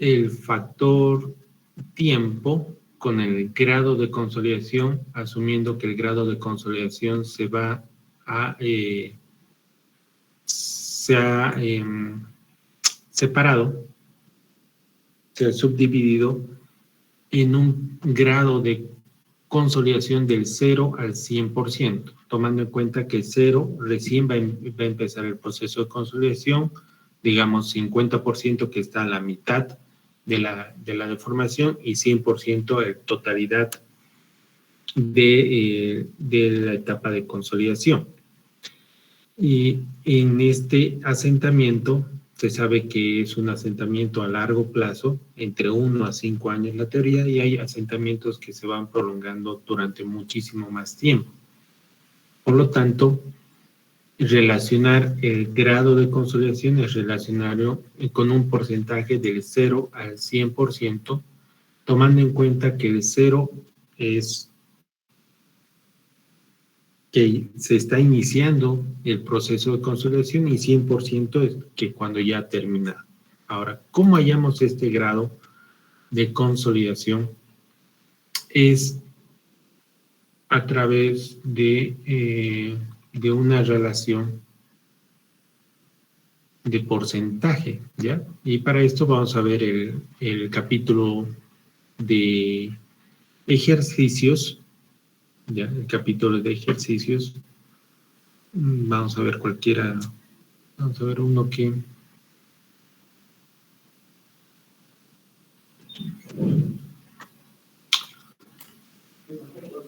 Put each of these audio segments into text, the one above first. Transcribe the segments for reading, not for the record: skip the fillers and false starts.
el factor tiempo con el grado de consolidación, asumiendo que el grado de consolidación se va a se ha separado, se ha subdividido en un grado de consolidación del 0 al 100%, tomando en cuenta que 0 recién va a empezar el proceso de consolidación, digamos 50% que está a la mitad de la deformación y 100% en totalidad de la etapa de consolidación. Y en este asentamiento se sabe que es un asentamiento a largo plazo, entre 1 a 5 años la teoría, y hay asentamientos que se van prolongando durante muchísimo más tiempo. Por lo tanto, relacionar el grado de consolidación es relacionarlo con un porcentaje del 0 al 100%, tomando en cuenta que el 0 es que se está iniciando el proceso de consolidación y 100% es que cuando ya termina. Ahora, ¿cómo hallamos este grado de consolidación? Es a través de una relación de porcentaje, ¿ya? Y para esto vamos a ver el capítulo de ejercicios, ¿ya? El capítulo de ejercicios. Vamos a ver cualquiera, vamos a ver uno que...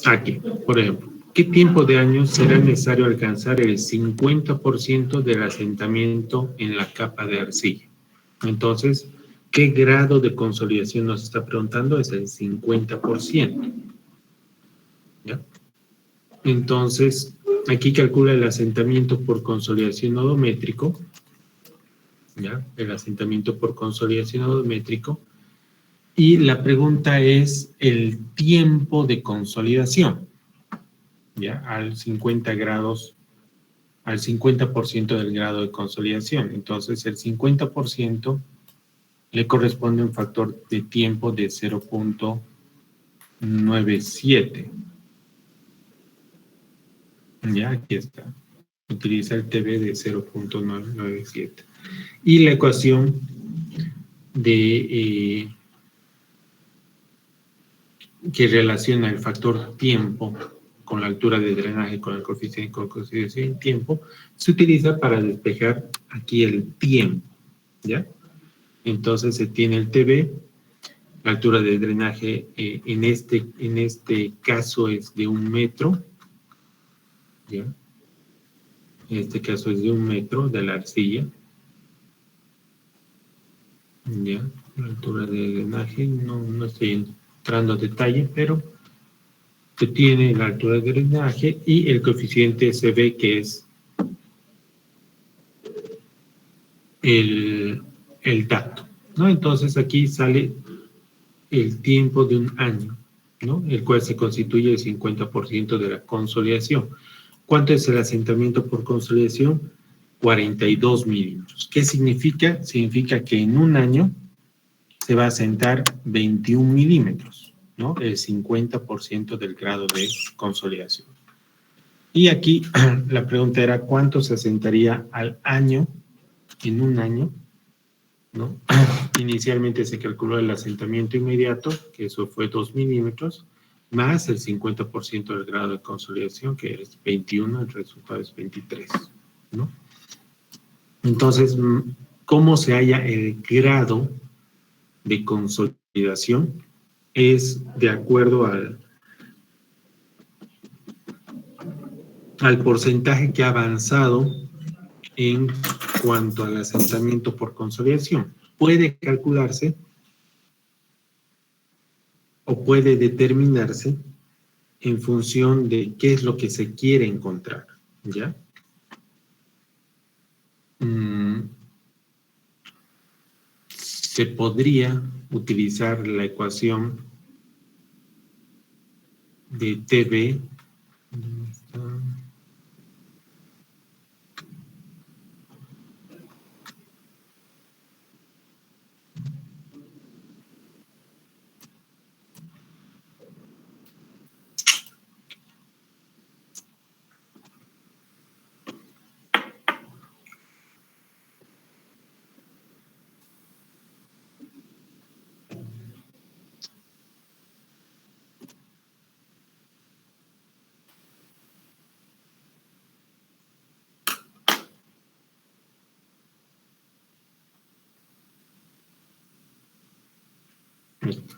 Aquí, por ejemplo, ¿qué tiempo de años será necesario alcanzar el 50% del asentamiento en la capa de arcilla? Entonces, ¿qué grado de consolidación nos está preguntando? Es el 50%. ¿Ya? Entonces, aquí calcula el asentamiento por consolidación odométrico. ¿Ya? El asentamiento por consolidación odométrico. Y la pregunta es el tiempo de consolidación. ¿Ya? Al 50 grados, al 50% del grado de consolidación. Entonces, el 50% le corresponde un factor de tiempo de 0.97. Ya, aquí está. Utiliza el TB de 0.97. Y la ecuación de que relaciona el factor tiempo con la altura de drenaje, con el coeficiente de tiempo, se utiliza para despejar aquí el tiempo, ¿ya? Entonces se tiene el TB, la altura de drenaje en este caso es de 1 metro, ¿ya? En este caso es de 1 metro de la arcilla, ¿ya? La altura de drenaje, no estoy entrando a detalle, pero se tiene la altura de drenaje y el coeficiente CB, que es el dato, ¿no? Entonces aquí sale el tiempo de un año, ¿no? El cual se constituye el 50% de la consolidación. ¿Cuánto es el asentamiento por consolidación? 42 milímetros. ¿Qué significa? Significa que en un año se va a asentar 21 milímetros, ¿no? El 50% del grado de consolidación. Y aquí la pregunta era ¿cuánto se asentaría al año, en un año, ¿no? Inicialmente se calculó el asentamiento inmediato, que eso fue 2 milímetros, más el 50% del grado de consolidación, que es 21, el resultado es 23, ¿no? Entonces, ¿cómo se halla el grado de consolidación? Es de acuerdo al porcentaje que ha avanzado en cuanto al asentamiento por consolidación. Puede calcularse o puede determinarse en función de qué es lo que se quiere encontrar, ¿ya? Se podría utilizar la ecuación de TB, esto.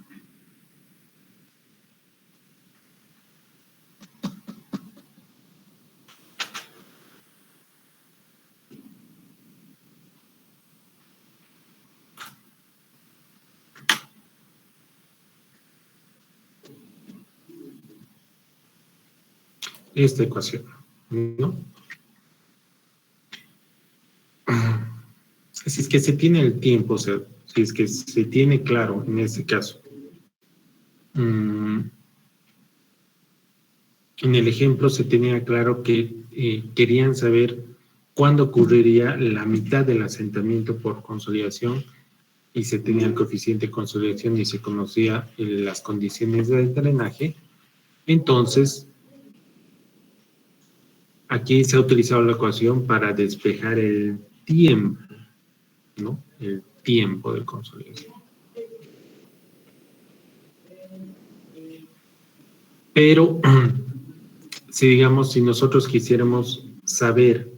Esta ecuación, ¿no? Si es que se tiene el tiempo, o sea, si es que se tiene claro en este caso, en el ejemplo se tenía claro que querían saber cuándo ocurriría la mitad del asentamiento por consolidación y se tenía el coeficiente de consolidación y se conocía las condiciones del drenaje. Entonces, aquí se ha utilizado la ecuación para despejar el tiempo, ¿no? El tiempo de consolidación. Pero, si nosotros quisiéramos saber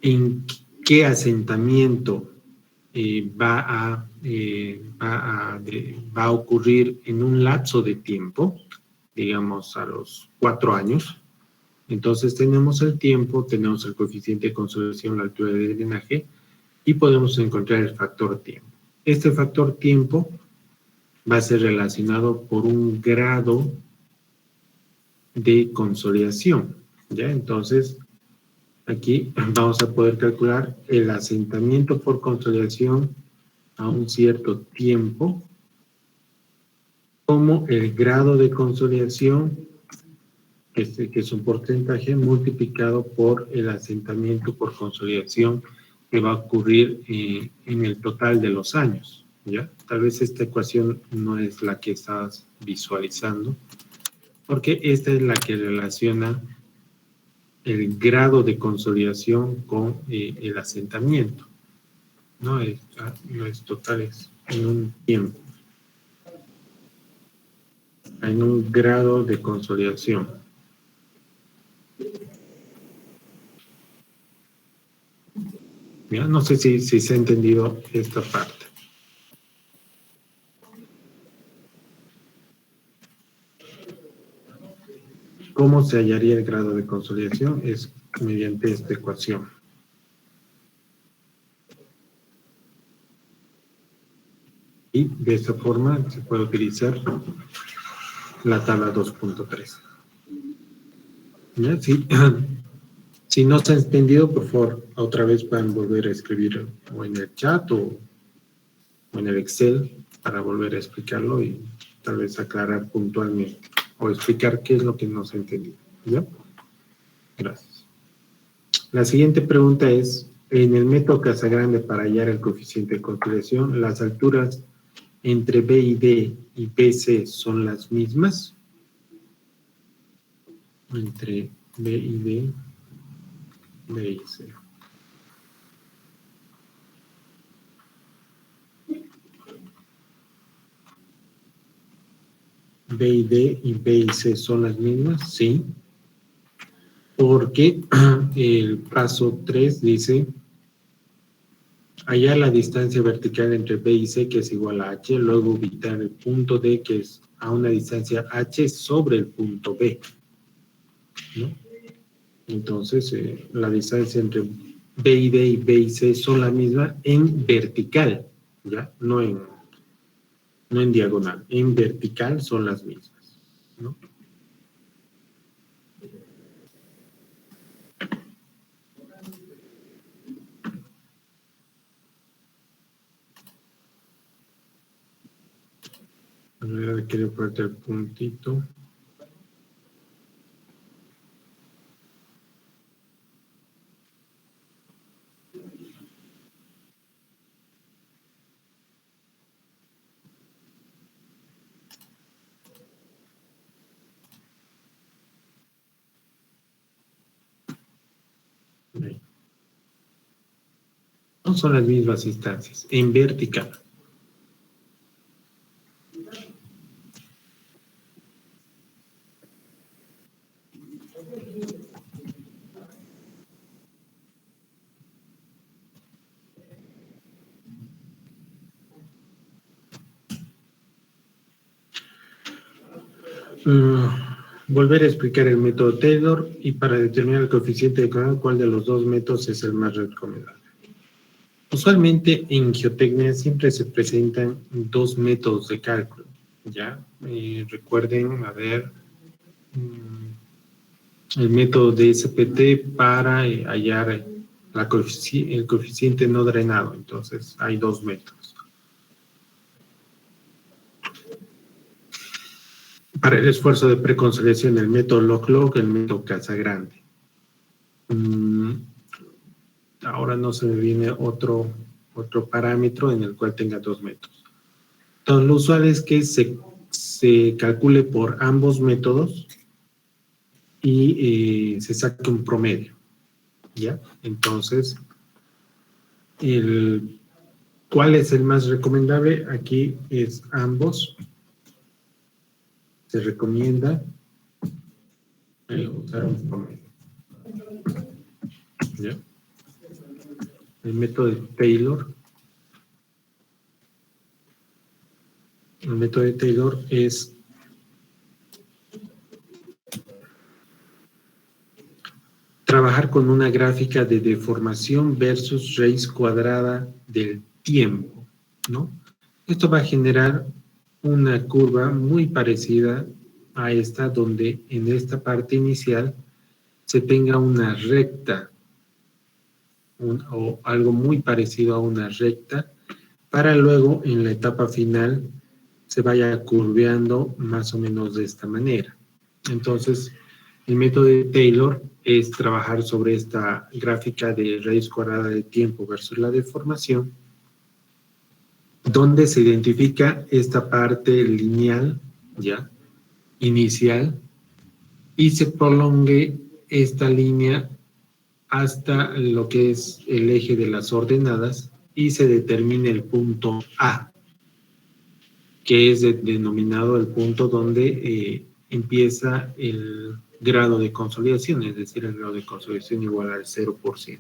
en qué asentamiento va a ocurrir en un lapso de tiempo, digamos a los 4 años, entonces tenemos el tiempo, tenemos el coeficiente de consolidación, la altura de drenaje, y podemos encontrar el factor tiempo. Este factor tiempo va a ser relacionado por un grado de consolidación, ¿ya? Entonces, aquí vamos a poder calcular el asentamiento por consolidación a un cierto tiempo como el grado de consolidación, que es un porcentaje, multiplicado por el asentamiento por consolidación que va a ocurrir en el total de los años, ¿ya? Tal vez esta ecuación no es la que estás visualizando, porque esta es la que relaciona el grado de consolidación con el asentamiento. No es total, es en un tiempo, en un grado de consolidación. ¿Ya? No sé si se ha entendido esta parte. ¿Cómo se hallaría el grado de consolidación? Es mediante esta ecuación. Y de esta forma se puede utilizar la tabla 2.3. ¿Ya? Sí. Si no se ha entendido, por favor, otra vez pueden volver a escribir o en el chat o en el Excel para volver a explicarlo y tal vez aclarar puntualmente o explicar qué es lo que no se ha entendido. ¿Ya? Gracias. La siguiente pregunta es, en el método Casagrande para hallar el coeficiente de consolidación, ¿las alturas entre B y D y BC son las mismas? Entre B y D, B y C. B y D y B y C son las mismas, sí. Porque el paso 3 dice hallar la distancia vertical entre B y C, que es igual a H, luego ubicar el punto D, que es a una distancia H sobre el punto B, ¿no? Entonces, la distancia entre B y D y B y C son la misma en vertical, ¿ya? No en diagonal, en vertical son las mismas, ¿no? Ahora quiero ponerte el puntito. No son las mismas instancias, en vertical. Volver a explicar el método Taylor y para determinar el coeficiente de correlación, cuál de los dos métodos es el más recomendable. Usualmente en geotecnia siempre se presentan dos métodos de cálculo, ¿ya? Recuerden, a ver, el método de SPT para hallar el coeficiente no drenado. Entonces, hay dos métodos. Para el esfuerzo de preconsolidación, el método log-log, el método Casagrande. Ahora no se me viene otro parámetro en el cual tenga dos métodos. Entonces, lo usual es que se calcule por ambos métodos y se saque un promedio, ¿ya? Entonces, ¿cuál es el más recomendable? Aquí es ambos. Se recomienda usar un promedio, ¿ya? El método de Taylor. El método de Taylor es trabajar con una gráfica de deformación versus raíz cuadrada del tiempo, ¿no? Esto va a generar una curva muy parecida a esta, donde en esta parte inicial se tenga una recta, o algo muy parecido a una recta, para luego en la etapa final se vaya curveando más o menos de esta manera. Entonces, el método de Taylor es trabajar sobre esta gráfica de raíz cuadrada de tiempo versus la deformación, donde se identifica esta parte lineal, ya, inicial, y se prolongue esta línea hasta lo que es el eje de las ordenadas y se determine el punto A, que es denominado el punto donde empieza el grado de consolidación, es decir, el grado de consolidación igual al 0%.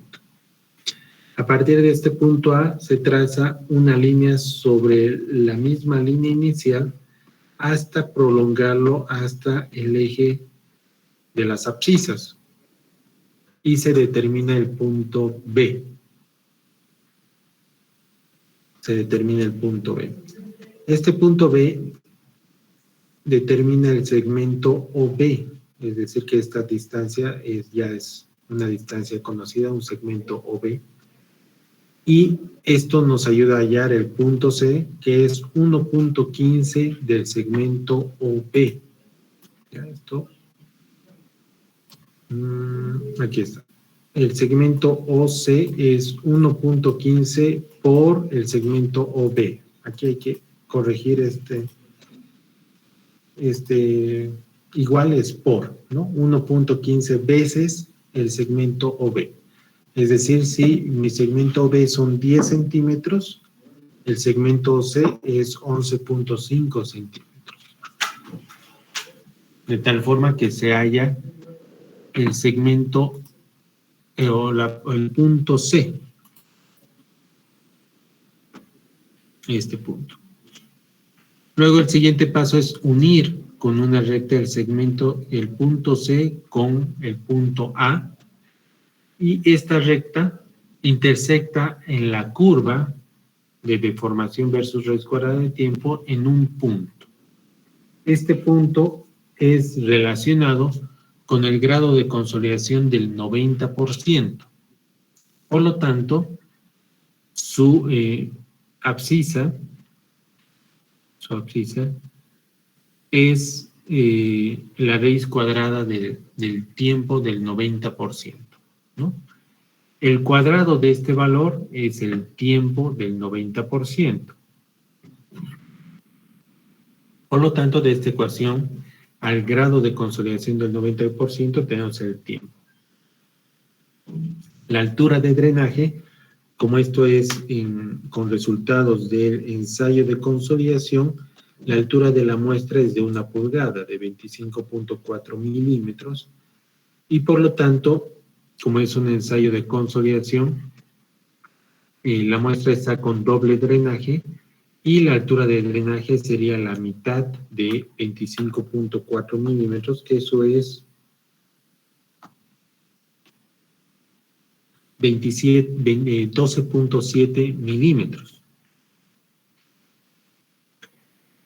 A partir de este punto A se traza una línea sobre la misma línea inicial hasta prolongarlo hasta el eje de las abscisas y se determina el punto B. Se determina el punto B. Este punto B determina el segmento OB, es decir, que esta distancia ya es una distancia conocida, un segmento OB. Y esto nos ayuda a hallar el punto C, que es 1.15 del segmento OB. ¿Ya esto? Aquí está. El segmento OC es 1.15 por el segmento OB. Aquí hay que corregir igual es por, ¿no? 1.15 veces el segmento OB. Es decir, si mi segmento OB son 10 centímetros, el segmento OC es 11.5 centímetros. De tal forma que se halla el segmento o el punto C. Este punto. Luego el siguiente paso es unir con una recta el segmento, el punto C con el punto A, y esta recta intersecta en la curva de deformación versus raíz cuadrada de tiempo en un punto. Este punto es relacionado con el grado de consolidación del 90%. Por lo tanto, su abscisa es la raíz cuadrada del tiempo del 90%, ¿no? El cuadrado de este valor es el tiempo del 90%. Por lo tanto, de esta ecuación, al grado de consolidación del 90% tenemos el tiempo. La altura de drenaje, como esto es con resultados del ensayo de consolidación, la altura de la muestra es de 1 pulgada, de 25.4 milímetros, y por lo tanto, como es un ensayo de consolidación, la muestra está con doble drenaje y la altura de drenaje sería la mitad de 25.4 milímetros, que eso es 12.7 milímetros.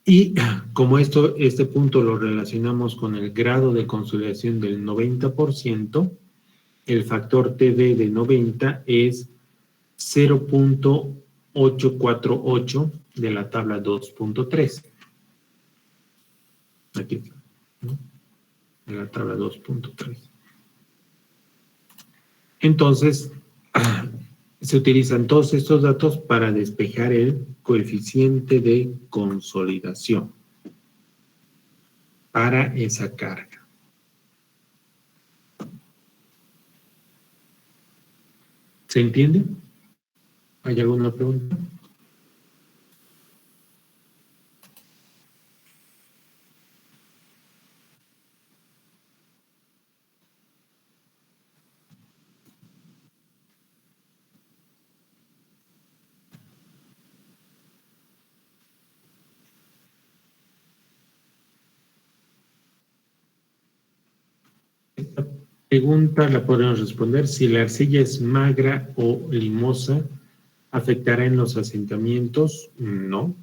Y como este punto lo relacionamos con el grado de consolidación del 90%, el factor TD de 90 es 0.848 de la tabla 2.3. Aquí está, ¿no? En la tabla 2.3. Entonces, se utilizan todos estos datos para despejar el coeficiente de consolidación para esa carga. ¿Se entiende? ¿Hay alguna pregunta? Esta pregunta la podemos responder: si la arcilla es magra o limosa, ¿afectará en los asentamientos? No.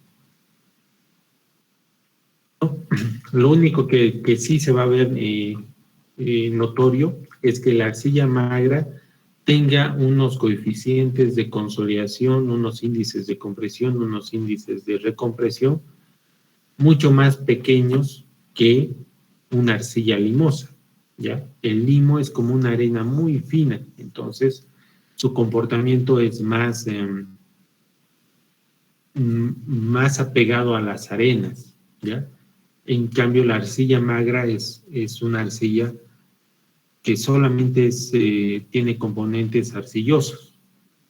Lo único que sí se va a ver notorio es que la arcilla magra tenga unos coeficientes de consolidación, unos índices de compresión, unos índices de recompresión mucho más pequeños que una arcilla limosa, ¿ya? El limo es como una arena muy fina, entonces su comportamiento es más apegado a las arenas, ¿ya? En cambio, la arcilla magra es una arcilla que solamente tiene componentes arcillosos,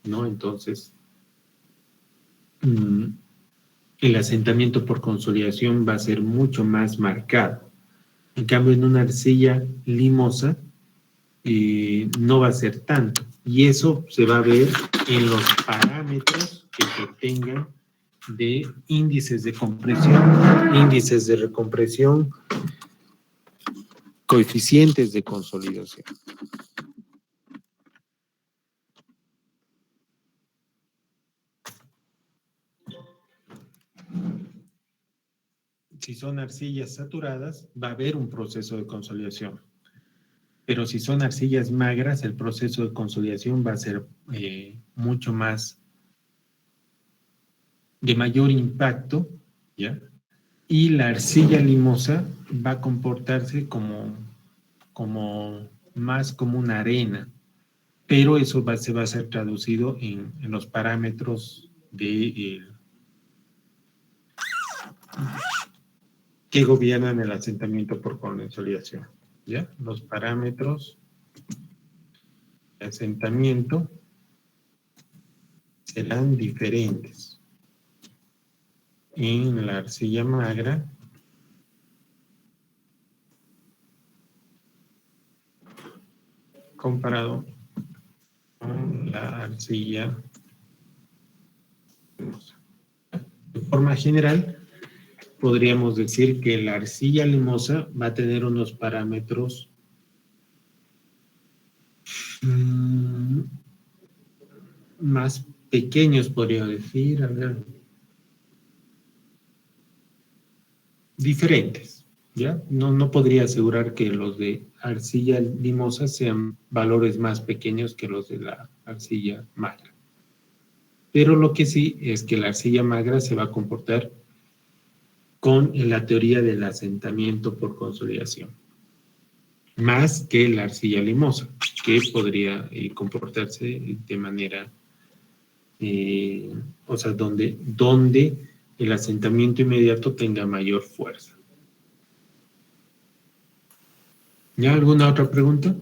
¿no? Entonces, el asentamiento por consolidación va a ser mucho más marcado. En cambio, en una arcilla limosa no va a ser tanto. Y eso se va a ver en los parámetros que se tengan de índices de compresión, índices de recompresión, coeficientes de consolidación. Si son arcillas saturadas, va a haber un proceso de consolidación. Pero si son arcillas magras, el proceso de consolidación va a ser mucho más de mayor impacto, ¿ya? Y la arcilla limosa va a comportarse como más como una arena, pero eso se va a ser traducido en los parámetros que gobiernan el asentamiento por consolidación, ¿ya? Los parámetros de asentamiento serán diferentes en la arcilla magra comparado con la arcilla limosa. De forma general, podríamos decir que la arcilla limosa va a tener unos parámetros más pequeños, podría decir, a ver, diferentes, ¿ya? No podría asegurar que los de arcilla limosa sean valores más pequeños que los de la arcilla magra. Pero lo que sí es que la arcilla magra se va a comportar con la teoría del asentamiento por consolidación, más que la arcilla limosa, que podría comportarse de manera, o sea, donde el asentamiento inmediato tenga mayor fuerza. ¿Ya alguna otra pregunta?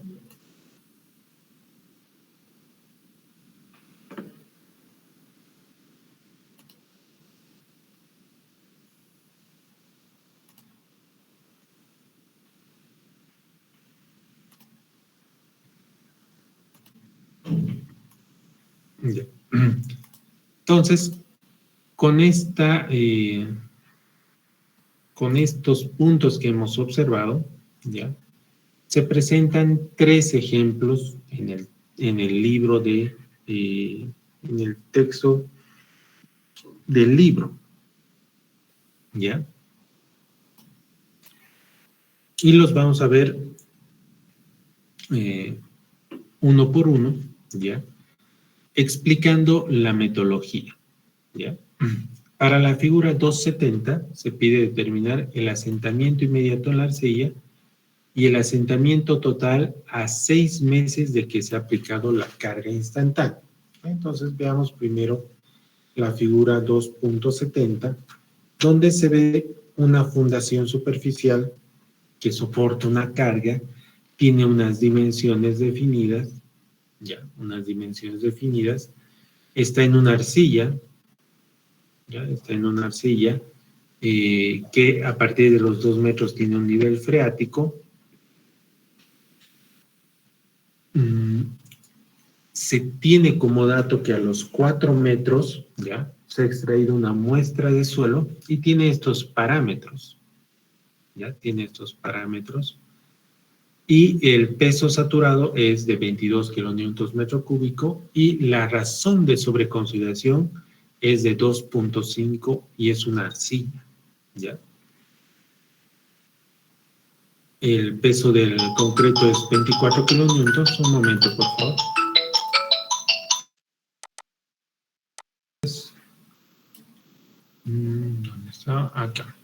Ya. Entonces, Con con estos puntos que hemos observado, ¿ya? Se presentan 3 ejemplos en el libro en el texto del libro, ¿ya? Y los vamos a ver uno por uno, ¿ya? Explicando la metodología, ¿ya? Para la figura 270 se pide determinar el asentamiento inmediato en la arcilla y el asentamiento total a 6 meses de que se ha aplicado la carga instantánea. Entonces veamos primero la figura 2.70, donde se ve una fundación superficial que soporta una carga, tiene unas dimensiones definidas, ya, unas dimensiones definidas, está en una arcilla, ya, está en una arcilla que a partir de los 2 metros tiene un nivel freático. Se tiene como dato que a los 4 metros, ya, se ha extraído una muestra de suelo y tiene estos parámetros, ya, tiene estos parámetros. Y el peso saturado es de 22 kilonewtons metro cúbico y la razón de sobreconsolidación es de 2.5 y es una arcilla, ¿ya? El peso del concreto es 24 kilonewtons. Un momento, por favor. ¿Dónde está? Acá.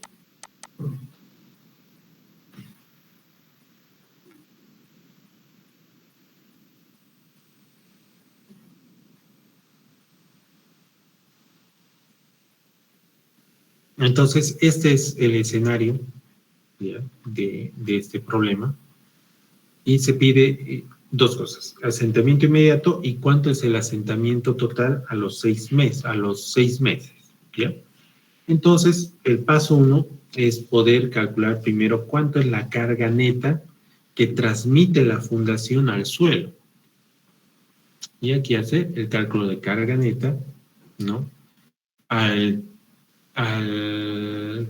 Entonces, este es el escenario, ¿ya?, de este problema. Y se pide 2 cosas: asentamiento inmediato y cuánto es el asentamiento total a los 6 meses, ¿ya? Entonces, el paso 1 es poder calcular primero cuánto es la carga neta que transmite la fundación al suelo. Y aquí hace el cálculo de carga neta, ¿no? Al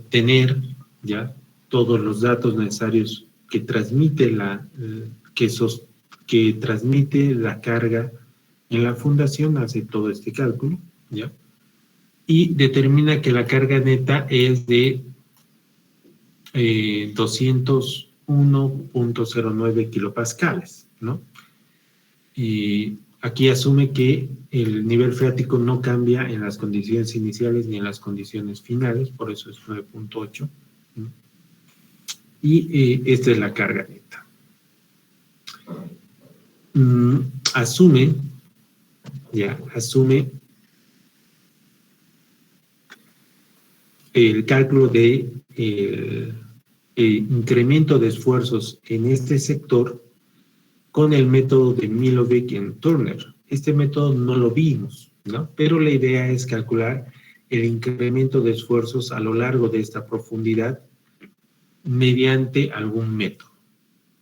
tener ya todos los datos necesarios que transmite que transmite la carga en la fundación, hace todo este cálculo, ¿ya? Y determina que la carga neta es de 201.09 kilopascales, ¿no? Y aquí asume que el nivel freático no cambia en las condiciones iniciales ni en las condiciones finales, por eso es 9.8, ¿no? Y esta es la carga neta. Asume el cálculo de incremento de esfuerzos en este sector con el método de Milovic y Turner. Este método no lo vimos, ¿no? Pero la idea es calcular el incremento de esfuerzos a lo largo de esta profundidad mediante algún método,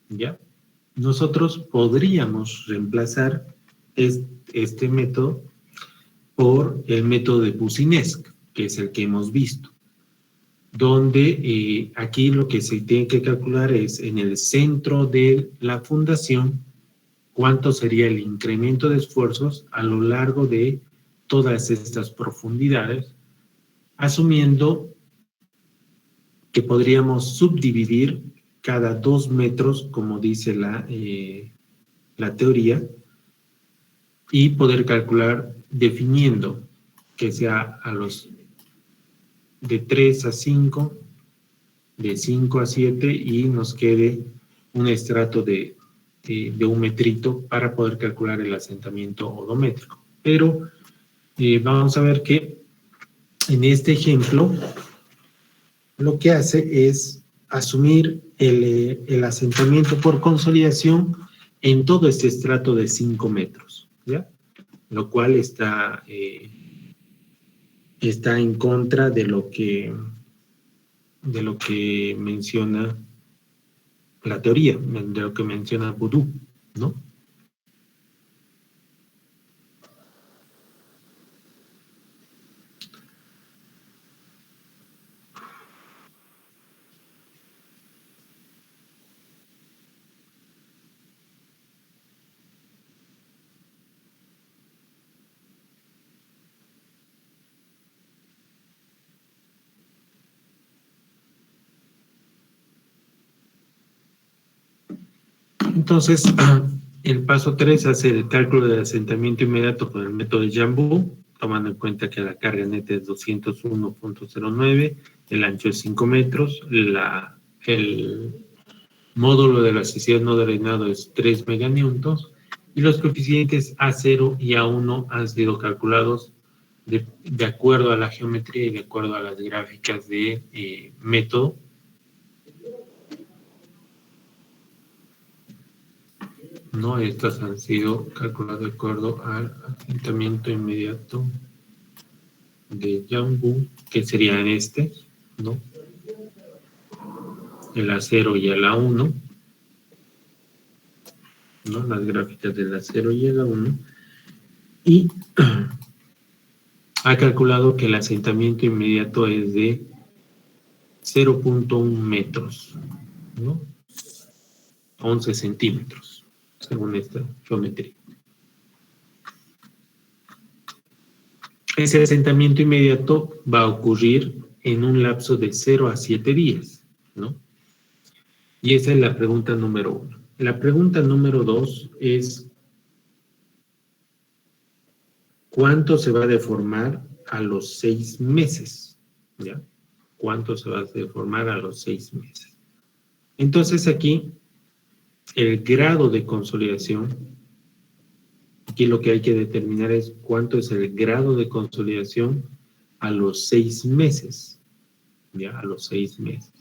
¿ya? Nosotros podríamos reemplazar este método por el método de Boussinesq, que es el que hemos visto, donde aquí lo que se tiene que calcular es en el centro de la fundación cuánto sería el incremento de esfuerzos a lo largo de todas estas profundidades, asumiendo que podríamos subdividir cada 2 metros, como dice la teoría, y poder calcular definiendo que sea de 3 a 5, de 5 a 7, y nos quede un estrato de 1 metrito para poder calcular el asentamiento odométrico. Pero vamos a ver que en este ejemplo lo que hace es asumir el asentamiento por consolidación en todo este estrato de 5 metros, ¿ya? Lo cual está en contra de lo que menciona la teoría, de lo que menciona Boudou, ¿no? Entonces, el paso 3 hace el cálculo del asentamiento inmediato con el método de Jambu, tomando en cuenta que la carga neta es 201.09, el ancho es 5 metros, el módulo de elasticidad no drenado es 3 meganewtons, y los coeficientes A0 y A1 han sido calculados de acuerdo a la geometría y de acuerdo a las gráficas de método. No, estas han sido calculadas de acuerdo al asentamiento inmediato de Jambu, que sería este, ¿no? El A0 y el A1, ¿no? Las gráficas del A0 y el A1, y ha calculado que el asentamiento inmediato es de 0.1 metros, ¿no? 11 centímetros, según esta geometría. Ese asentamiento inmediato va a ocurrir en un lapso de 0 a 7 días, ¿no? Y esa es la pregunta número 1. La pregunta número 2 es ¿cuánto se va a deformar a los 6 meses? ¿Ya? ¿Cuánto se va a deformar a los 6 meses? Entonces aquí el grado de consolidación, aquí lo que hay que determinar es cuánto es el grado de consolidación a los 6 meses, ¿ya? A los 6 meses.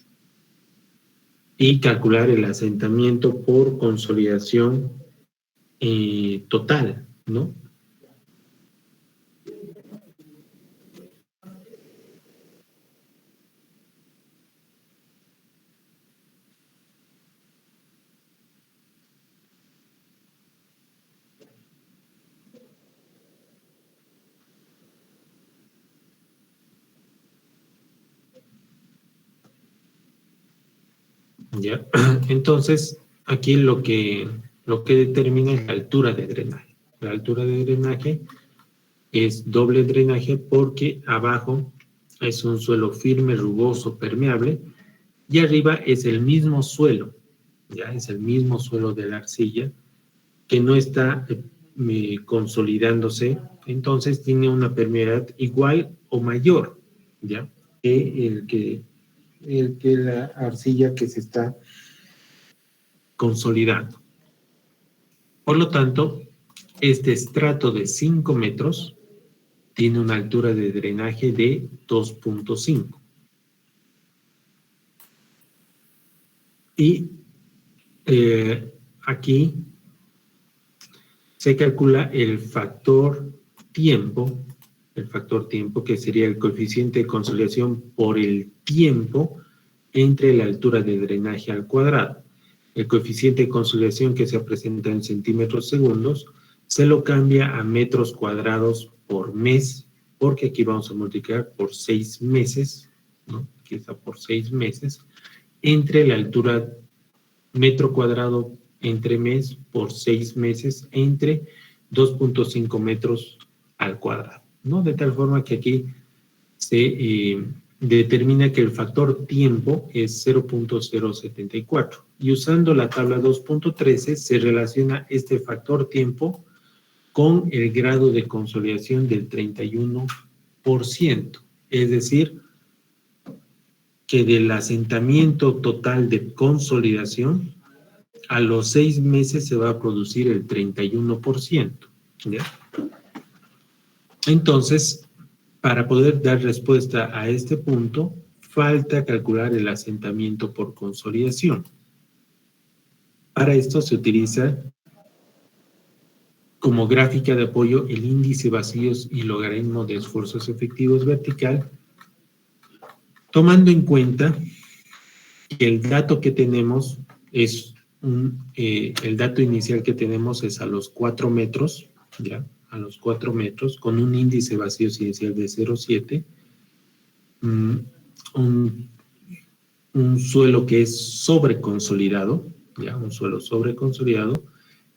Y calcular el asentamiento por consolidación total, ¿no? ¿Ya? Entonces, aquí lo que determina es la altura de drenaje. La altura de drenaje es doble drenaje porque abajo es un suelo firme, rugoso, permeable, y arriba es el mismo suelo, ya es el mismo suelo de la arcilla que no está consolidándose, entonces tiene una permeabilidad igual o mayor, ya, que la arcilla que se está consolidando. Por lo tanto, este estrato de 5 metros tiene una altura de drenaje de 2.5. Y aquí se calcula el factor tiempo que sería el coeficiente de consolidación por el tiempo entre la altura de drenaje al cuadrado. El coeficiente de consolidación que se presenta en centímetros segundos se lo cambia a metros cuadrados por mes, porque aquí vamos a multiplicar por 6 meses, ¿no? Aquí está por 6 meses, entre la altura metro cuadrado entre mes por 6 meses entre 2.5 metros al cuadrado, ¿no? De tal forma que aquí se determina que el factor tiempo es 0.074 y usando la tabla 2.13 se relaciona este factor tiempo con el grado de consolidación del 31%, es decir, que del asentamiento total de consolidación a los 6 meses se va a producir el 31%, ¿ya? Entonces, para poder dar respuesta a este punto, falta calcular el asentamiento por consolidación. Para esto se utiliza como gráfica de apoyo el índice vacíos y logaritmo de esfuerzos efectivos vertical, tomando en cuenta que el dato que tenemos es el dato inicial que tenemos es a los 4 metros, ¿ya? A los 4 metros, con un índice vacíos inicial de 0,7, un suelo que es sobreconsolidado, ¿ya? Un suelo sobreconsolidado,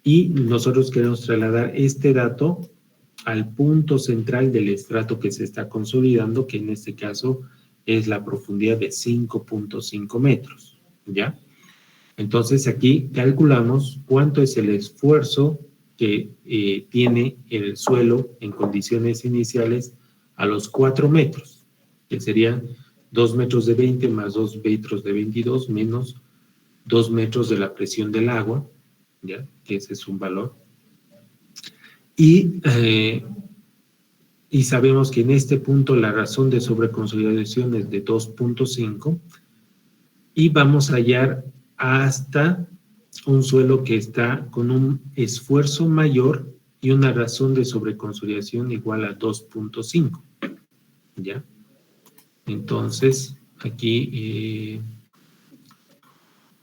y nosotros queremos trasladar este dato al punto central del estrato que se está consolidando, que en este caso es la profundidad de 5.5 metros, ¿ya? Entonces aquí calculamos cuánto es el esfuerzo que tiene el suelo en condiciones iniciales a los 4 metros, que serían 2 metros de 20 más 2 metros de 22 menos 2 metros de la presión del agua, ¿ya? Que ese es un valor. Y sabemos que en este punto la razón de sobreconsolidación es de 2.5 y vamos a hallar hasta un suelo que está con un esfuerzo mayor y una razón de sobreconsolidación igual a 2.5, ¿ya? Entonces, aquí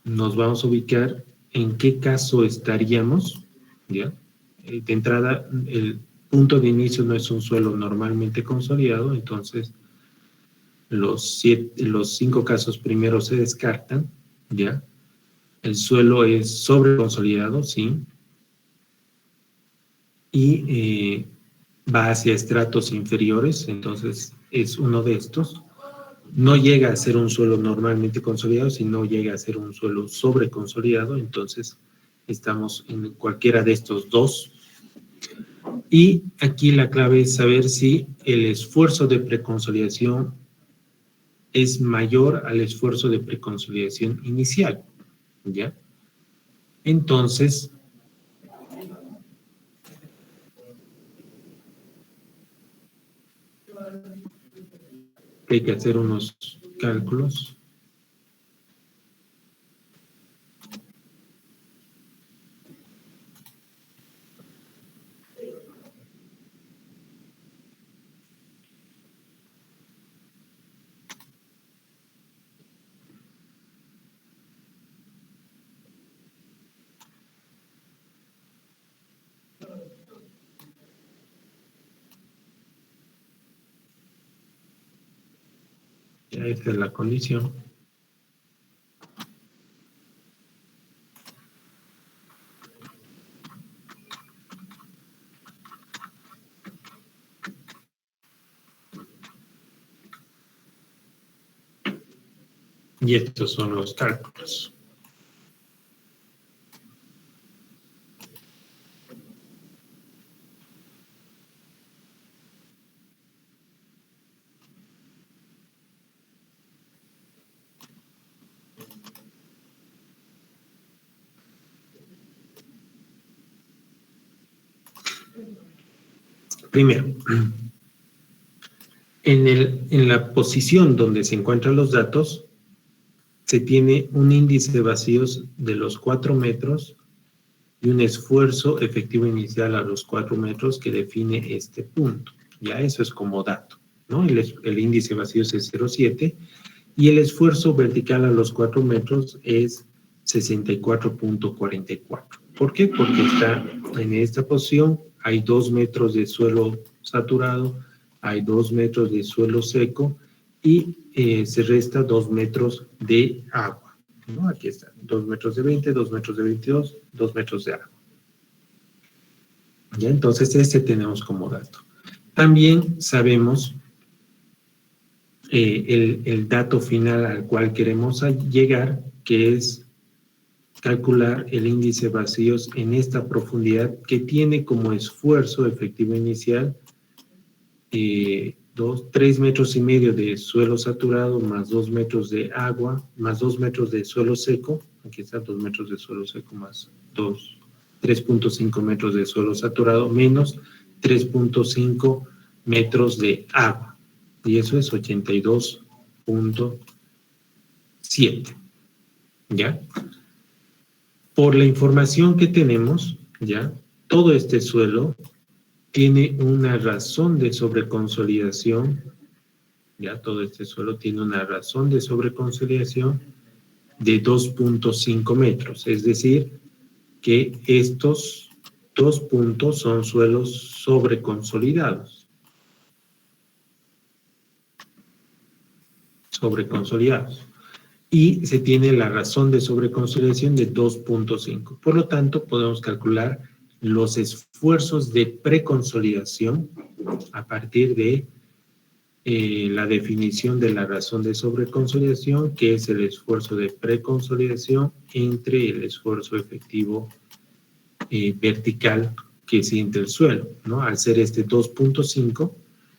nos vamos a ubicar en qué caso estaríamos, ¿ya? De entrada, el punto de inicio no es un suelo normalmente consolidado, entonces los 5 casos primeros se descartan, ¿ya? El suelo es sobreconsolidado, sí, y va hacia estratos inferiores, entonces es uno de estos. No llega a ser un suelo normalmente consolidado, sino llega a ser un suelo sobreconsolidado, entonces estamos en cualquiera de estos dos. Y aquí la clave es saber si el esfuerzo de preconsolidación es mayor al esfuerzo de preconsolidación inicial, ¿ya? Entonces, hay que hacer unos cálculos. Ya esta es la condición. Y estos son los cálculos. Primero, en la posición donde se encuentran los datos, se tiene un índice de vacíos de los 4 metros y un esfuerzo efectivo inicial a los 4 metros que define este punto. Ya eso es como dato, ¿no? El índice de vacíos es 0,7 y el esfuerzo vertical a los 4 metros es 64.44. ¿Por qué? Porque está en esta posición, hay 2 metros de suelo saturado, hay 2 metros de suelo seco y se resta 2 metros de agua, ¿no? Aquí está, 2 metros de 20, 2 metros de 22, 2 metros de agua. ¿Ya? Entonces, este tenemos como dato. También sabemos el dato final al cual queremos llegar, que es calcular el índice de vacíos en esta profundidad que tiene como esfuerzo efectivo inicial 3 metros y medio de suelo saturado más 2 metros de agua más 2 metros de suelo seco. Aquí está 2 metros de suelo seco más 3.5 metros de suelo saturado menos 3.5 metros de agua. Y eso es 82.7. ¿Ya? Por la información que tenemos, ¿ya? Todo este suelo tiene una razón de sobreconsolidación, ¿ya? Todo este suelo tiene una razón de sobreconsolidación de 2.5 metros, es decir, que estos 2 puntos son suelos sobreconsolidados. Y se tiene la razón de sobreconsolidación de 2.5. Por lo tanto, podemos calcular los esfuerzos de preconsolidación a partir de la definición de la razón de sobreconsolidación, que es el esfuerzo de preconsolidación entre el esfuerzo efectivo vertical que siente el suelo, ¿no? Al ser este 2.5,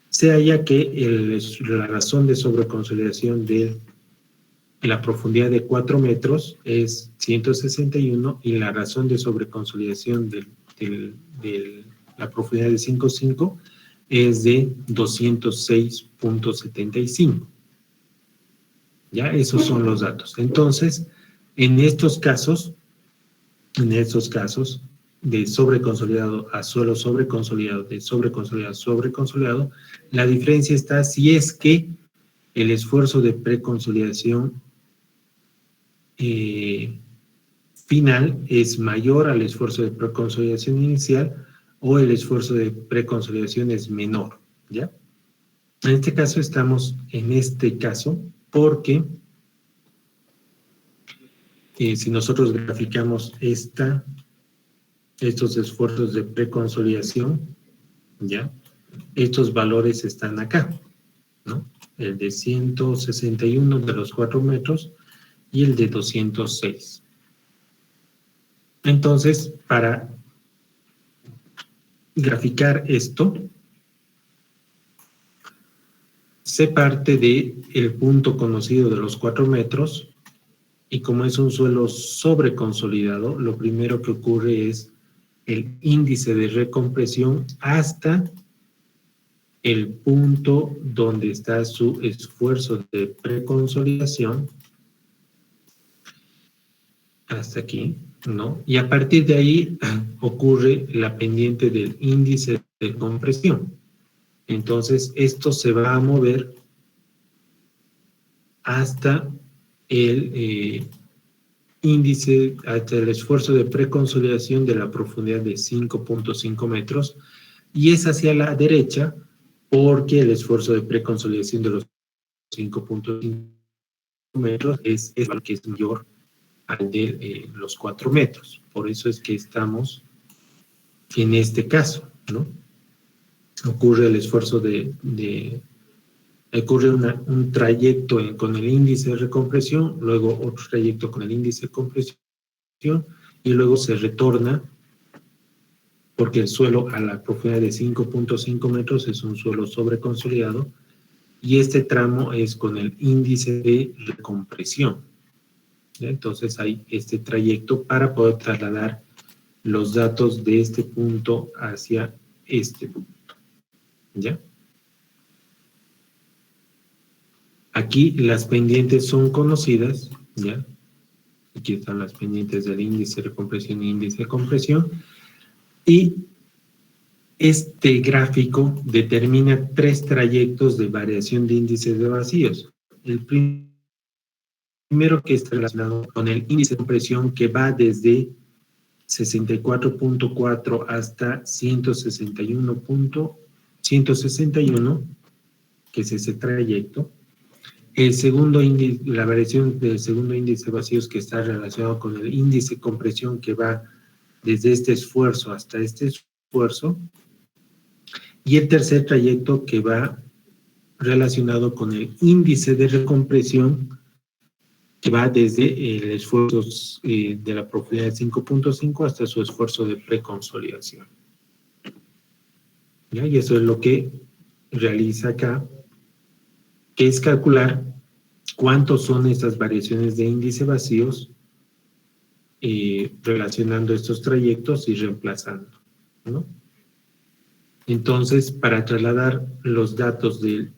se halla que la razón de sobreconsolidación de la profundidad de 4 metros es 161 y la razón de sobreconsolidación de la profundidad de 5.5 es de 206.75. ¿Ya? Esos son los datos. Entonces, en estos casos de sobreconsolidado a suelo sobreconsolidado, de sobreconsolidado a sobreconsolidado, la diferencia está si es que el esfuerzo de preconsolidación final es mayor al esfuerzo de preconsolidación inicial o el esfuerzo de preconsolidación es menor, ¿ya? En este caso estamos en este caso porque si nosotros graficamos estos esfuerzos de preconsolidación, ¿ya? Estos valores están acá, ¿no? El de 161 de los 4 metros y el de 206. Entonces, para graficar esto, se parte del punto conocido de los 4 metros y como es un suelo sobreconsolidado, lo primero que ocurre es el índice de recompresión hasta el punto donde está su esfuerzo de preconsolidación, hasta aquí, ¿no? Y a partir de ahí ocurre la pendiente del índice de compresión. Entonces, esto se va a mover hasta el índice, hasta el esfuerzo de preconsolidación de la profundidad de 5.5 metros y es hacia la derecha porque el esfuerzo de preconsolidación de los 5.5 metros es el que es mayor al de los 4 metros. Por eso es que estamos en este caso, ¿no? Ocurre el esfuerzo ocurre un trayecto con el índice de recompresión, luego otro trayecto con el índice de compresión y luego se retorna porque el suelo a la profundidad de 5.5 metros es un suelo sobreconsolidado y este tramo es con el índice de recompresión. ¿Ya? Entonces hay este trayecto para poder trasladar los datos de este punto hacia este punto. ¿Ya? Aquí las pendientes son conocidas, ¿ya? Aquí están las pendientes del índice de recompresión y índice de compresión. Y este gráfico determina 3 trayectos de variación de índices de vacíos. El primero que está relacionado con el índice de compresión que va desde 64.4 hasta 161, que es ese trayecto. El segundo índice, la variación del segundo índice de vacíos que está relacionado con el índice de compresión que va desde este esfuerzo hasta este esfuerzo. Y el tercer trayecto que va relacionado con el índice de recompresión que va desde el esfuerzo de la profundidad de 5.5 hasta su esfuerzo de preconsolidación. ¿Ya? Y eso es lo que realiza acá, que es calcular cuántos son estas variaciones de índice vacíos relacionando estos trayectos y reemplazando, ¿no? Entonces, para trasladar los datos del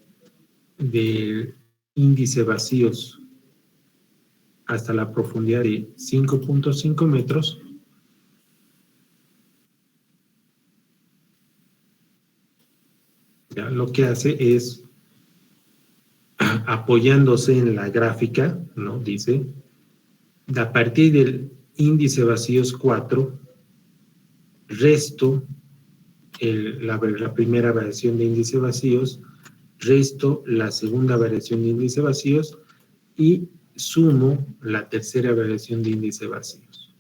índice vacíos hasta la profundidad de 5.5 metros, ¿ya? Lo que hace es, apoyándose en la gráfica, ¿no? Dice, a partir del índice vacíos 4, resto la primera variación de índice vacíos, resto la segunda variación de índice vacíos y sumo la tercera variación de índice vacíos.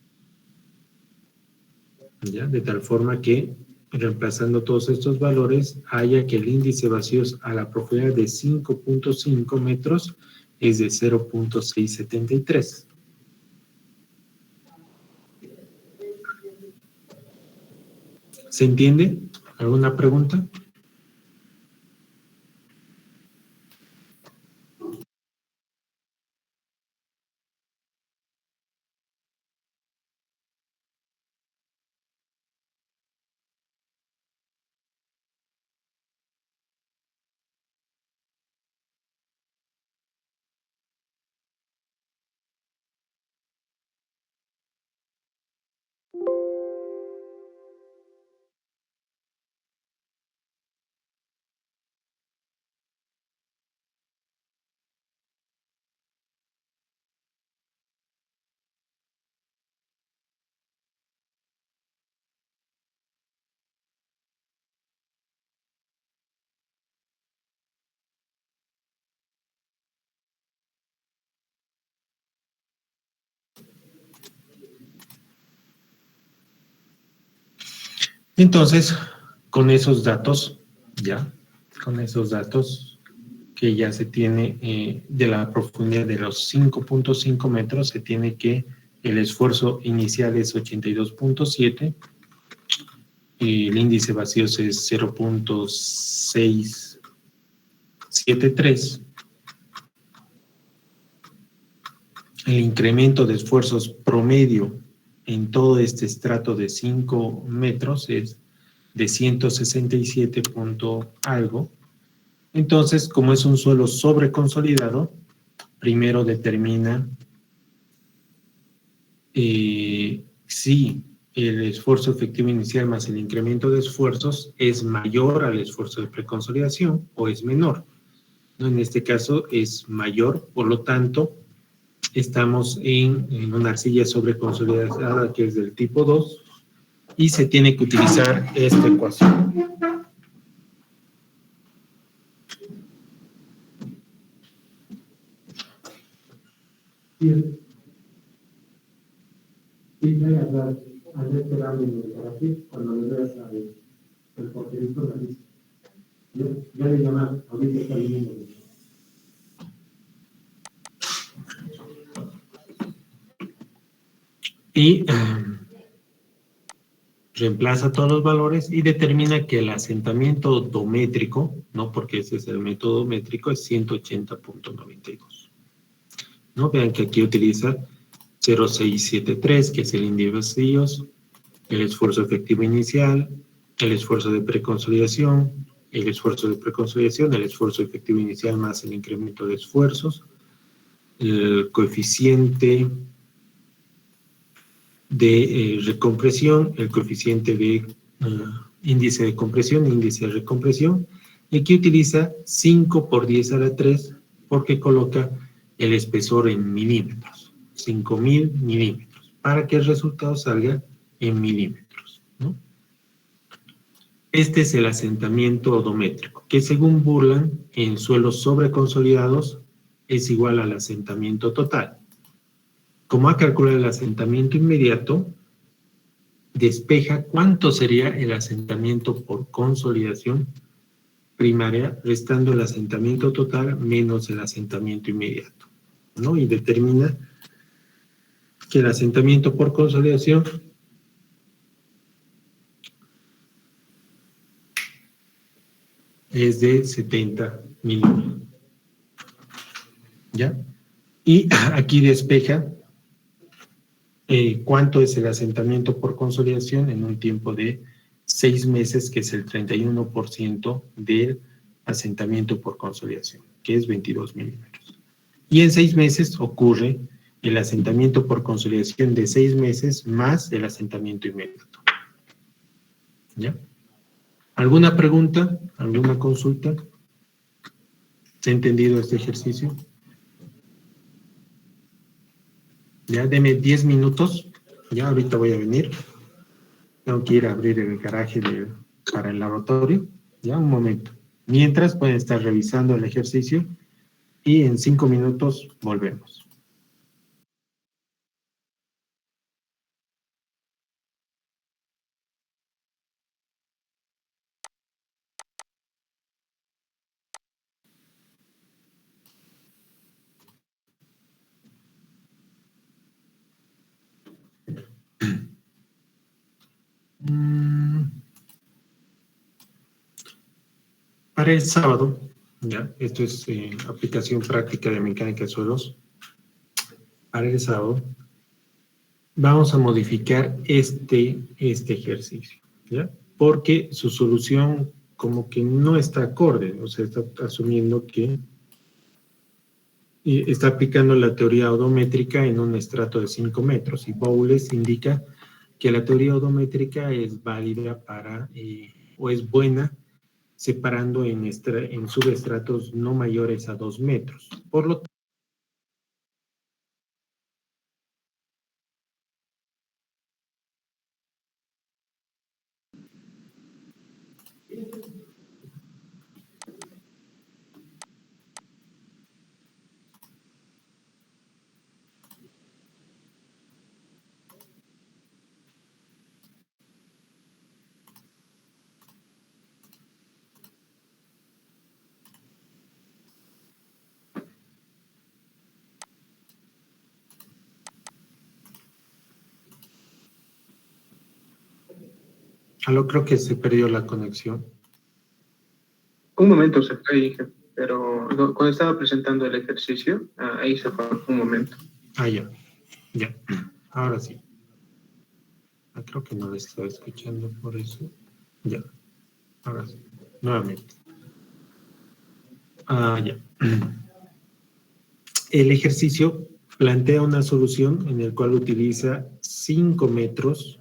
¿Ya? De tal forma que reemplazando todos estos valores, haya que el índice de vacíos a la profundidad de 5.5 metros es de 0.673. ¿Se entiende? ¿Alguna pregunta? Entonces, con esos datos, con esos datos que ya se tiene de la profundidad de los 5.5 metros, se tiene que el esfuerzo inicial es 82.7, el índice de vacíos es 0.673, el incremento de esfuerzos promedio en todo este estrato de 5 metros es de 167 punto algo. Entonces, como es un suelo sobreconsolidado, primero determina si el esfuerzo efectivo inicial más el incremento de esfuerzos es mayor al esfuerzo de preconsolidación o es menor, ¿no? En este caso es mayor, por lo tanto, estamos en una arcilla sobreconsolidada que es del tipo 2 y se tiene que utilizar esta ecuación. Sí, ya hablar, ayer te dan para aquí, cuando le veas el porterito de la lista. Ya le llaman, ahorita está viniendo. Y reemplaza todos los valores y determina que el asentamiento dométrico, ¿no? Porque ese es el método métrico, es 180.92. ¿No? Vean que aquí utiliza 0.673, que es el índice de vacíos, el esfuerzo efectivo inicial, el esfuerzo de preconsolidación, el esfuerzo de preconsolidación, el esfuerzo efectivo inicial más el incremento de esfuerzos, el coeficiente de recompresión, el coeficiente de índice de compresión, índice de recompresión, y aquí utiliza 5 por 10 a la 3 porque coloca el espesor en milímetros, 5.000 milímetros, para que el resultado salga en milímetros, ¿no? Este es el asentamiento odométrico, que según Burland, en suelos sobreconsolidados es igual al asentamiento total. Como ha calculado el asentamiento inmediato, despeja cuánto sería el asentamiento por consolidación primaria, restando el asentamiento total menos el asentamiento inmediato, ¿no? Y determina que el asentamiento por consolidación es de 70 milímetros, ¿ya? Y aquí despeja cuánto es el asentamiento por consolidación en un tiempo de 6 meses, que es el 31% del asentamiento por consolidación, que es 22 milímetros. Y en 6 meses ocurre el asentamiento por consolidación de 6 meses más el asentamiento inmediato. ¿Ya? ¿Alguna pregunta? ¿Alguna consulta? ¿Se ha entendido este ejercicio? Ya, deme 10 minutos. Ya, ahorita voy a venir. Tengo que ir a abrir el garaje para el laboratorio. Ya, un momento. Mientras pueden estar revisando el ejercicio y en 5 minutos volvemos. Para el sábado, ya, esto es aplicación práctica de mecánica de suelos. Para el sábado, vamos a modificar este ejercicio, ¿ya? Porque su solución como que no está acorde, o sea, está asumiendo que está aplicando la teoría odométrica en un estrato de 5 metros, y Bowles indica que la teoría odométrica es válida para, o es buena, separando en subestratos no mayores a 2 metros. Por lo creo que se perdió la conexión. Un momento se fue, dije, pero cuando estaba presentando el ejercicio, ahí se fue un momento. Ya, ya, ahora sí. Creo que no le estaba escuchando por eso. Ya, ahora sí, nuevamente. Ya. El ejercicio plantea una solución en el cual utiliza 5 metros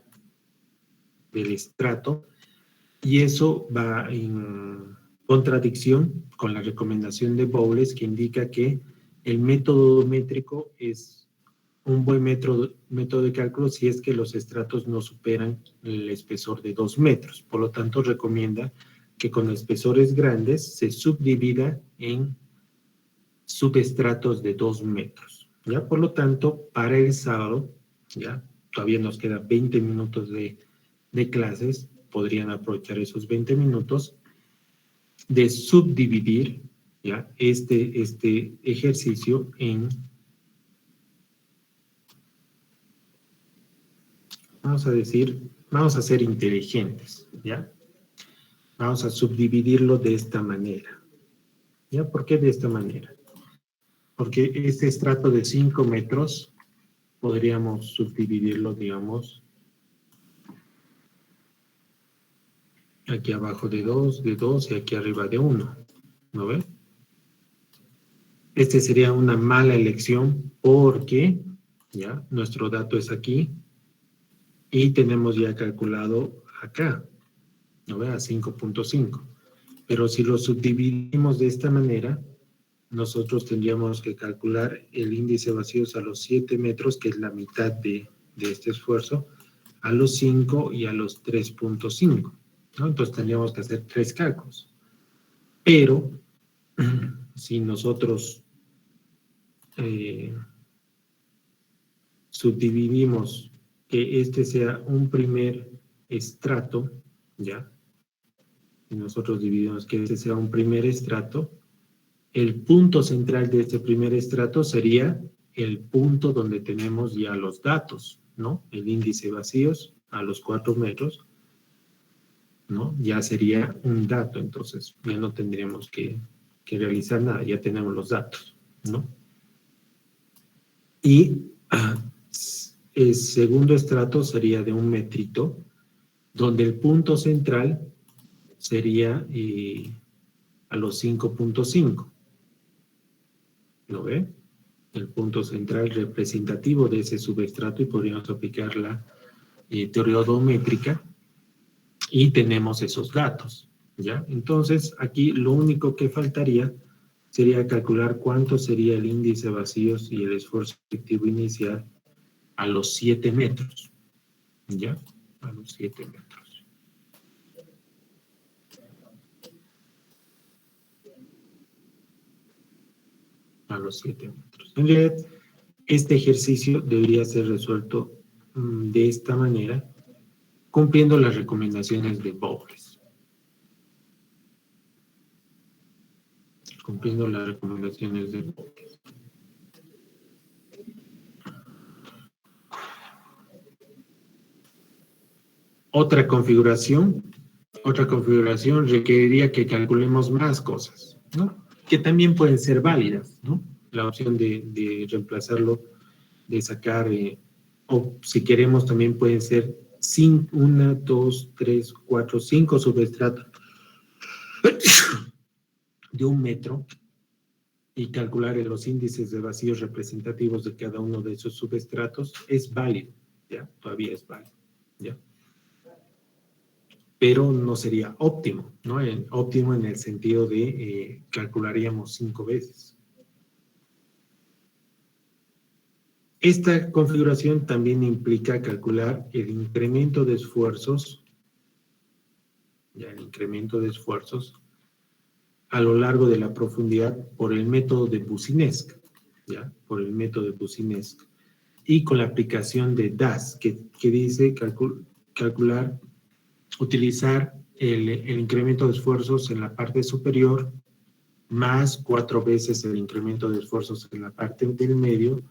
del estrato, y eso va en contradicción con la recomendación de Bowles, que indica que el método métrico es un buen método de cálculo si es que los estratos no superan el espesor de 2 metros. Por lo tanto, recomienda que con espesores grandes se subdivida en subestratos de 2 metros. ¿Ya? Por lo tanto, para el sábado, ya todavía nos quedan 20 minutos de clases, podrían aprovechar esos 20 minutos de subdividir, ¿ya? este ejercicio en, vamos a ser inteligentes, ¿ya? Vamos a subdividirlo de esta manera. ¿Ya? ¿Por qué de esta manera? Porque este estrato de 5 metros podríamos subdividirlo, digamos, aquí abajo de 2 y aquí arriba de 1. ¿No ven? Este sería una mala elección porque, ya, nuestro dato es aquí y tenemos ya calculado acá, ¿no ve? A 5.5. Pero si lo subdividimos de esta manera, nosotros tendríamos que calcular el índice de vacíos a los 7 metros, que es la mitad de este esfuerzo, a los 5 y a los 3.5, ¿no? Entonces tendríamos que hacer 3 cálculos. Pero si nosotros subdividimos que este sea un primer estrato, ¿ya? Y nosotros dividimos que este sea un primer estrato, el punto central de este primer estrato sería el punto donde tenemos ya los datos, ¿no? El índice de vacíos a los 4 metros, ¿no? Ya sería un dato, entonces ya no tendríamos que realizar nada, ya tenemos los datos, ¿no? Y el segundo estrato sería de 1 metrito, donde el punto central sería a los 5.5. ¿Lo ve? El punto central representativo de ese subestrato, y podríamos aplicar la teoría odométrica y tenemos esos datos, ¿ya? Entonces, aquí lo único que faltaría sería calcular cuánto sería el índice de vacíos y el esfuerzo efectivo inicial a los 7 metros, ¿ya? A los 7 metros. A los 7 metros. En realidad, este ejercicio debería ser resuelto de esta manera, cumpliendo las recomendaciones de Bowles. Cumpliendo las recomendaciones de Bowles. Otra configuración Otra configuración requeriría que calculemos más cosas, ¿no? Que también pueden ser válidas, ¿no? La opción de reemplazarlo, de sacar, o si queremos también pueden ser 1, 2, 3, 4, 5 subestratos de 1 metro y calcular los índices de vacíos representativos de cada uno de esos subestratos es válido, ¿ya? Todavía es válido, ¿ya? Pero no sería óptimo, ¿no? Óptimo en el sentido de calcularíamos 5 veces. Esta configuración también implica calcular el incremento de esfuerzos, ya el incremento de esfuerzos a lo largo de la profundidad por el método de Boussinesq, ya, por el método de Boussinesq, y con la aplicación de DAS, que dice calcular, utilizar el incremento de esfuerzos en la parte superior más 4 veces el incremento de esfuerzos en la parte del medio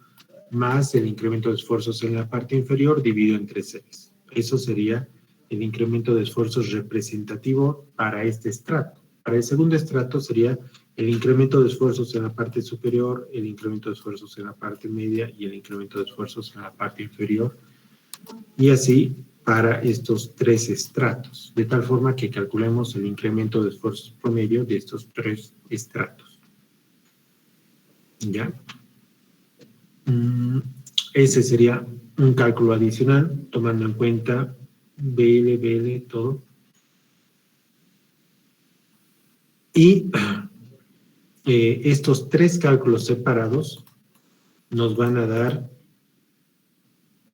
más el incremento de esfuerzos en la parte inferior dividido entre 6. Eso sería el incremento de esfuerzos representativo para este estrato. Para el segundo estrato sería el incremento de esfuerzos en la parte superior, el incremento de esfuerzos en la parte media y el incremento de esfuerzos en la parte inferior. Y así para estos 3 estratos, de tal forma que calculemos el incremento de esfuerzos promedio de estos 3 estratos. ¿Ya? Ese sería un cálculo adicional, tomando en cuenta BL, todo. Y estos 3 cálculos separados nos van a dar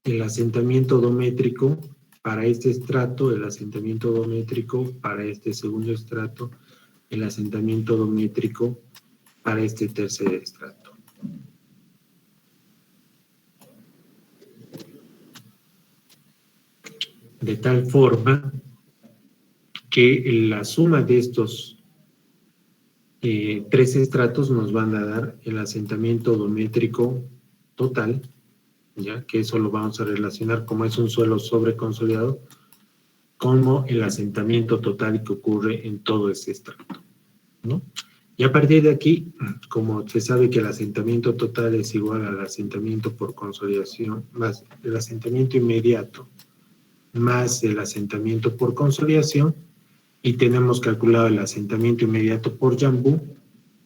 el asentamiento odométrico para este estrato, el asentamiento odométrico para este segundo estrato, el asentamiento odométrico para este tercer estrato. De tal forma que la suma de estos 3 estratos nos van a dar el asentamiento odométrico total, ya que eso lo vamos a relacionar como es un suelo sobreconsolidado, como el asentamiento total que ocurre en todo ese estrato, ¿no? Y a partir de aquí, como se sabe que el asentamiento total es igual al asentamiento por consolidación, más el asentamiento inmediato, más el asentamiento por consolidación, y tenemos calculado el asentamiento inmediato por Jambu,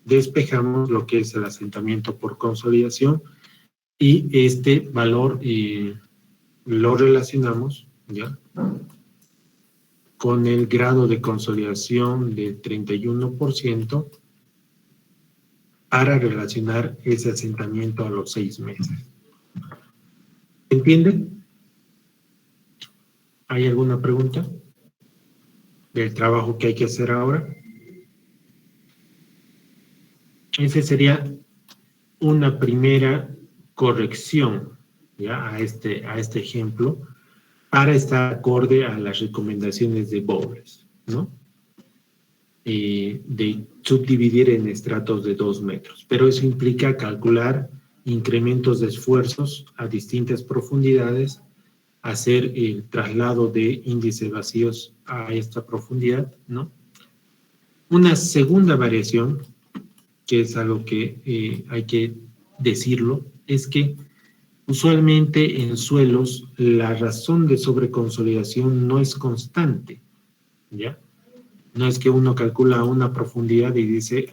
despejamos lo que es el asentamiento por consolidación, y este valor lo relacionamos, ¿ya?, con el grado de consolidación del 31% para relacionar ese asentamiento a los 6 meses. ¿Entienden? ¿Hay alguna pregunta del trabajo que hay que hacer ahora? Ese sería una primera corrección, ¿ya?, a este ejemplo, para estar acorde a las recomendaciones de Bowles, ¿no? De subdividir en estratos de 2 metros. Pero eso implica calcular incrementos de esfuerzos a distintas profundidades, hacer el traslado de índices vacíos a esta profundidad, ¿no? Una segunda variación, que es algo que hay que decirlo, es que usualmente en suelos la razón de sobreconsolidación no es constante, ¿ya? No es que uno calcula una profundidad y dice,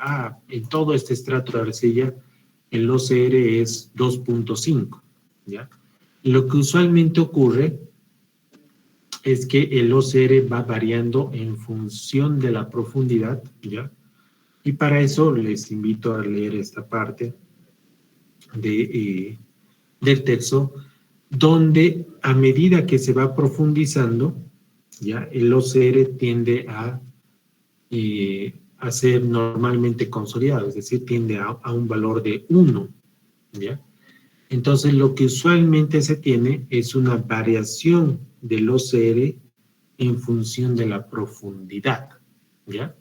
en todo este estrato de arcilla el OCR es 2.5, ¿ya? Lo que usualmente ocurre es que el OCR va variando en función de la profundidad, ¿ya? Y para eso les invito a leer esta parte del texto, donde a medida que se va profundizando, ¿ya?, el OCR tiende a ser normalmente consolidado, es decir, tiende a un valor de 1, ¿ya? Entonces, lo que usualmente se tiene es una variación del OCR en función de la profundidad, ¿ya?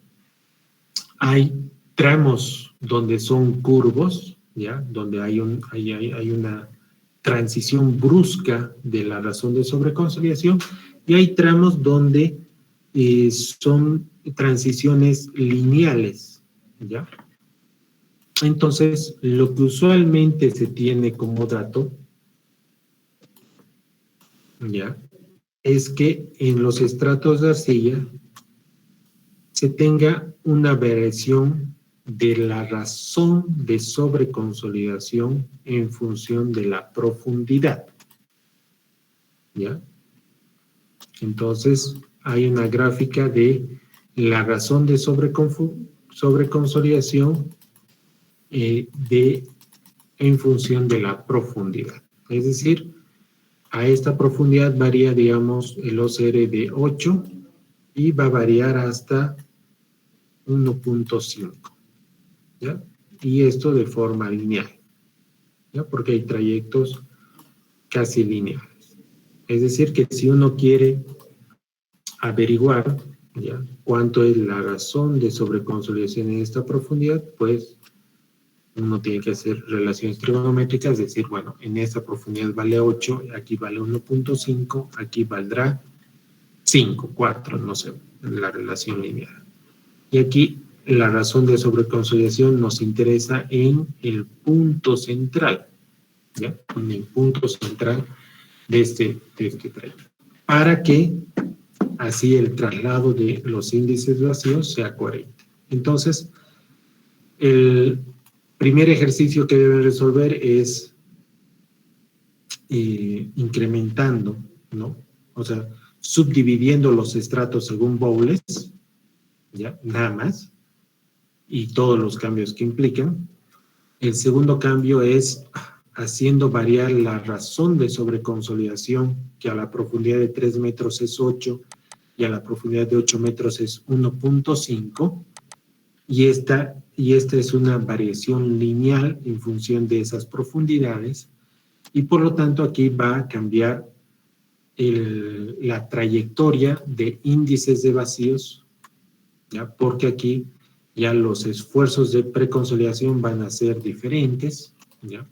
Hay tramos donde son curvos, ¿ya?, donde hay una transición brusca de la razón de sobreconsolidación, y hay tramos donde son transiciones lineales, ¿ya? Entonces, lo que usualmente se tiene como dato, ¿ya?, es que en los estratos de arcilla se tenga una variación de la razón de sobreconsolidación en función de la profundidad, ¿ya? Entonces, hay una gráfica de la razón de sobreconsolidación en función de la profundidad. Es decir, a esta profundidad varía, digamos, el OCR de 8 y va a variar hasta 1.5, ¿ya? Y esto de forma lineal, ¿ya? Porque hay trayectos casi lineales. Es decir, que si uno quiere averiguar, ¿ya?, cuánto es la razón de sobreconsolidación en esta profundidad, pues uno tiene que hacer relaciones trigonométricas, es decir, bueno, en esta profundidad vale 8, aquí vale 1.5, aquí valdrá 5, 4, no sé, la relación lineal. Y aquí la razón de sobreconsolidación nos interesa en el punto central, ¿ya? En el punto central de este trayecto, para que así el traslado de los índices vacíos sea coherente. Entonces, el primer ejercicio que deben resolver es incrementando, ¿no? O sea, subdividiendo los estratos según Bowles, ¿ya? Nada más, y todos los cambios que implican. El segundo cambio es haciendo variar la razón de sobreconsolidación, que a la profundidad de 3 metros es 8 y a la profundidad de 8 metros es 1.5, y esta es una variación lineal en función de esas profundidades, y por lo tanto aquí va a cambiar la trayectoria de índices de vacíos, ¿ya? Porque aquí ya los esfuerzos de preconsolidación van a ser diferentes, ¿ya?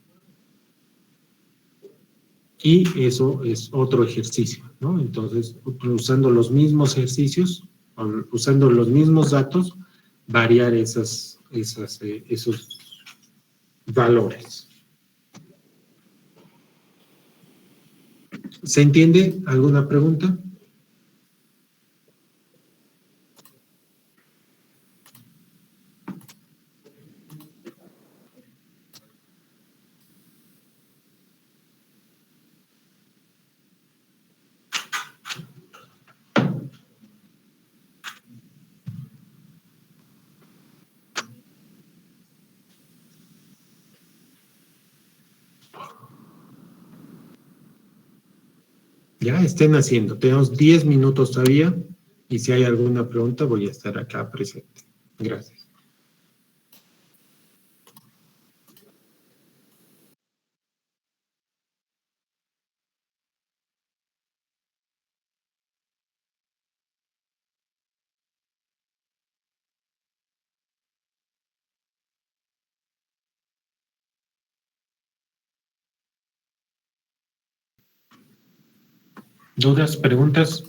Y eso es otro ejercicio, ¿no? Entonces, usando los mismos ejercicios, usando los mismos datos, variar esos valores. ¿Se entiende? ¿Alguna pregunta? Ya estén haciendo. Tenemos 10 minutos todavía y si hay alguna pregunta voy a estar acá presente. Gracias. ¿Dudas, preguntas?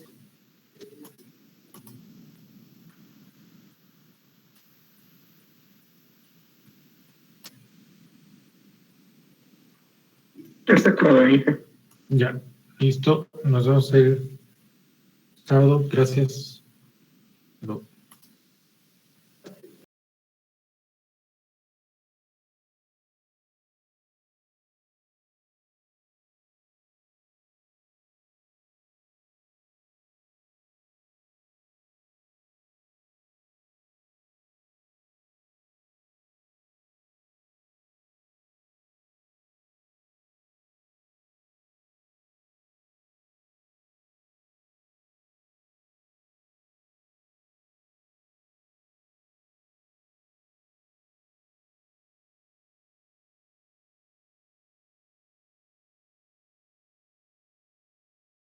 Está claro, Inge. Ya, listo. Nos vemos el sábado. Gracias.